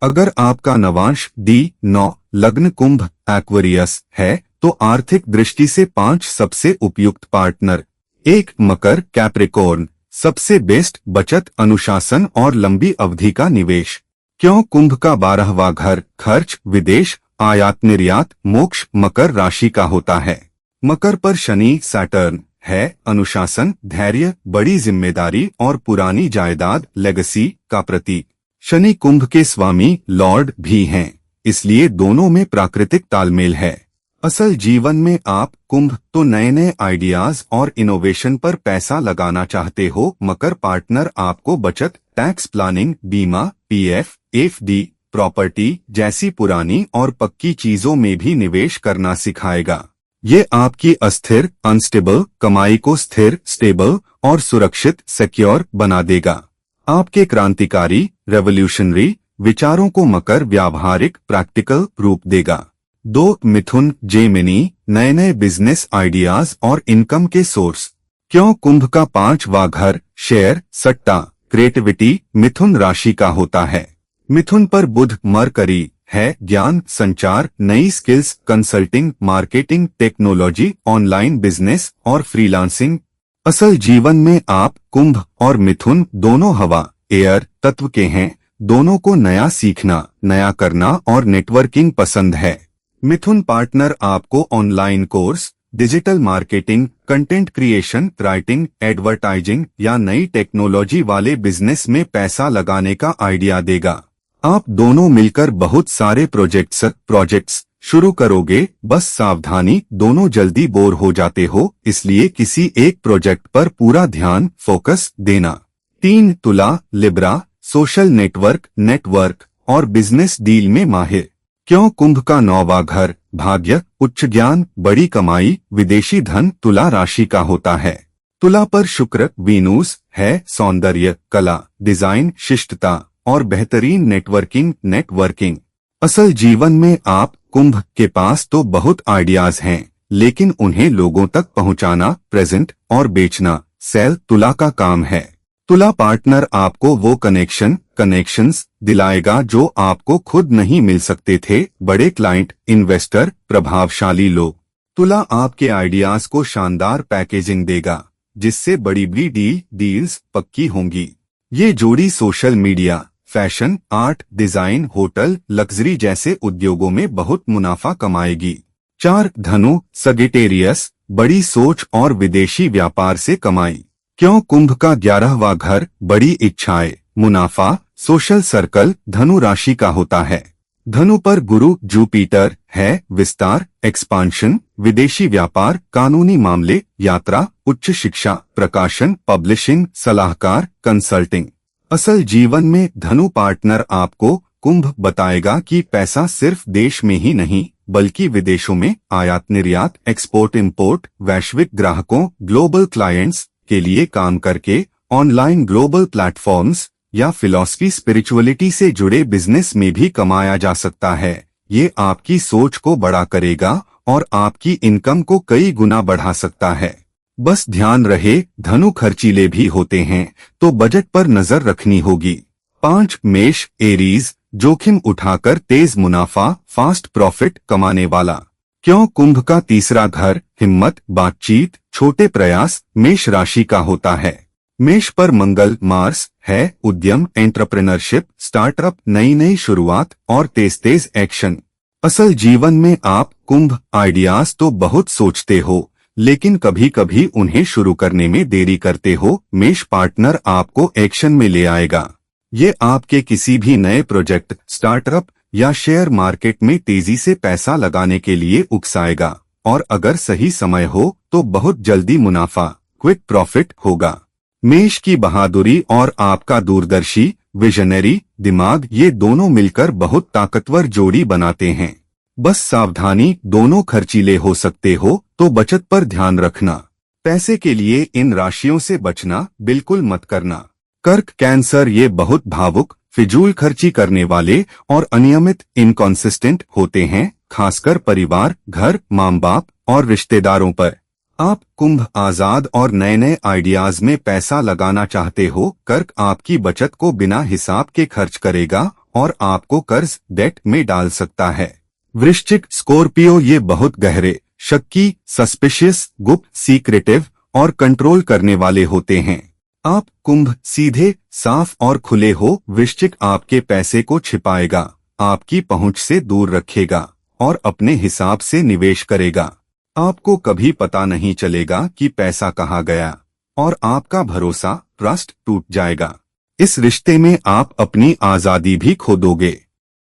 अगर आपका नवांश D9 लग्न कुंभ एक्वेरियस है तो आर्थिक दृष्टि से 5 सबसे उपयुक्त पार्टनर। 1 मकर कैप्रिकॉर्न, सबसे बेस्ट बचत, अनुशासन और लंबी अवधि का निवेश। क्यों? कुंभ का 12वां घर खर्च, विदेश, आयात निर्यात, मोक्ष मकर राशि का होता है। मकर पर शनि सैटर्न है, अनुशासन, धैर्य, बड़ी जिम्मेदारी और पुरानी जायदाद लेगेसी का प्रतीक। शनि कुंभ के स्वामी लॉर्ड भी हैं, इसलिए दोनों में प्राकृतिक तालमेल है। असल जीवन में आप कुंभ तो नए नए आइडियाज और इनोवेशन पर पैसा लगाना चाहते हो। मकर पार्टनर आपको बचत, टैक्स प्लानिंग, बीमा, पीएफ, एफडी, प्रॉपर्टी जैसी पुरानी और पक्की चीजों में भी निवेश करना सिखाएगा। ये आपकी अस्थिर अनस्टेबल कमाई को स्थिर, स्टेबल और सुरक्षित सिक्योर बना देगा। आपके क्रांतिकारी रेवोल्यूशनरी विचारों को मकर व्यावहारिक प्रैक्टिकल रूप देगा। 2 मिथुन जेमिनी, नए नए बिजनेस आइडियाज और इनकम के सोर्स। क्यों? कुंभ का 5वां घर शेयर, सट्टा, क्रिएटिविटी मिथुन राशि का होता है। मिथुन पर बुध मरकरी है, ज्ञान, संचार, नई skills, consulting, marketing, technology, online business और फ्रीलांसिंग। असल जीवन में आप कुंभ और मिथुन दोनों हवा एयर तत्व के हैं। दोनों को नया सीखना, नया करना और नेटवर्किंग पसंद है। मिथुन पार्टनर आपको online course, digital marketing, content creation, writing, advertising या नई टेक्नोलॉजी वाले बिजनेस में पैसा लगाने का आइडिया देगा। आप दोनों मिलकर बहुत सारे प्रोजेक्ट्स शुरू करोगे। बस सावधानी, दोनों जल्दी बोर हो जाते हो, इसलिए किसी एक प्रोजेक्ट पर पूरा ध्यान फोकस देना। 3 तुला लिब्रा, सोशल नेटवर्क और बिजनेस डील में माहिर। क्यों? कुंभ का 9वां घर भाग्य, उच्च ज्ञान, बड़ी कमाई, विदेशी धन तुला राशि का होता है। तुला पर शुक्र वीनूस है, सौंदर्य, कला, डिजाइन, शिष्टता और बेहतरीन नेटवर्किंग। असल जीवन में आप कुंभ के पास तो बहुत आइडियाज हैं, लेकिन उन्हें लोगों तक पहुंचाना, प्रेजेंट और बेचना सेल तुला का काम है। तुला पार्टनर आपको वो कनेक्शंस दिलाएगा जो आपको खुद नहीं मिल सकते थे। बड़े क्लाइंट, इन्वेस्टर, प्रभावशाली लोग। तुला आपके आइडियाज को शानदार पैकेजिंग देगा, जिससे बड़ी डील्स पक्की होंगी। ये जोड़ी social media, fashion, art, design, hotel, luxury जैसे उद्योगों में बहुत मुनाफा कमाएगी। 4 धनु सगिटेरियस, बड़ी सोच और विदेशी व्यापार से कमाई। क्यों? कुंभ का 11वां घर बड़ी इच्छाएं, मुनाफा, सोशल सर्कल धनु राशि का होता है। धनु पर गुरु जुपिटर है, विस्तार, एक्सपांशन, विदेशी व्यापार, कानूनी मामले, यात्रा, उच्च शिक्षा, प्रकाशन, पब्लिशिंग, सलाहकार, कंसल्टिंग। असल जीवन में धनु पार्टनर आपको कुंभ बताएगा कि पैसा सिर्फ देश में ही नहीं बल्कि विदेशों में, आयात निर्यात, एक्सपोर्ट इंपोर्ट, वैश्विक ग्राहकों, ग्लोबल क्लाइंट्स के लिए काम करके, ऑनलाइन ग्लोबल प्लेटफॉर्म्स या फिलॉसफी स्पिरिचुअलिटी से जुड़े बिजनेस में भी कमाया जा सकता है। ये आपकी सोच को बड़ा करेगा और आपकी इनकम को कई गुना बढ़ा सकता है। बस ध्यान रहे, धनु खर्चीले भी होते हैं, तो बजट पर नजर रखनी होगी। 5 मेष एरीज, जोखिम उठाकर तेज मुनाफा, फास्ट प्रॉफिट कमाने वाला। क्यों? कुंभ का 3रा घर हिम्मत, बातचीत, छोटे प्रयास मेष राशि का होता है। मेष पर मंगल मार्स है, उद्यम, एंटरप्रेन्योरशिप, स्टार्टअप, नई शुरुआत और तेज एक्शन। असल जीवन में आप कुंभ आइडियाज तो बहुत सोचते हो, लेकिन कभी कभी उन्हें शुरू करने में देरी करते हो। मेष पार्टनर आपको एक्शन में ले आएगा। ये आपके किसी भी नए प्रोजेक्ट, स्टार्टअप या शेयर मार्केट में तेजी से पैसा लगाने के लिए उकसाएगा, और अगर सही समय हो तो बहुत जल्दी मुनाफा, क्विक प्रॉफिट होगा। मेष की बहादुरी और आपका दूरदर्शी विजनरी दिमाग, ये दोनों मिलकर बहुत ताकतवर जोड़ी बनाते हैं। बस सावधानी, दोनों खर्चीले हो सकते हो, तो बचत पर ध्यान रखना। पैसे के लिए इन राशियों से बचना बिल्कुल मत करना। कर्क कैंसर, ये बहुत भावुक, फिजूल खर्ची करने वाले और अनियमित इनकॉन्सिस्टेंट होते हैं, खासकर परिवार, घर, माँ बाप और रिश्तेदारों पर। आप कुंभ आजाद और नए आइडियाज में पैसा लगाना चाहते हो। कर्क आपकी बचत को बिना हिसाब के खर्च करेगा और आपको कर्ज डेट में डाल सकता है। वृश्चिक स्कॉर्पियो, ये बहुत गहरे, शक्की, सस्पिशियस, गुप्त, सीक्रेटिव और कंट्रोल करने वाले होते हैं। आप कुंभ सीधे, साफ और खुले हो। वृश्चिक आपके पैसे को छिपाएगा, आपकी पहुंच से दूर रखेगा और अपने हिसाब से निवेश करेगा। आपको कभी पता नहीं चलेगा कि पैसा कहाँ गया और आपका भरोसा, ट्रस्ट टूट जाएगा। इस रिश्ते में आप अपनी आजादी भी खो दोगे।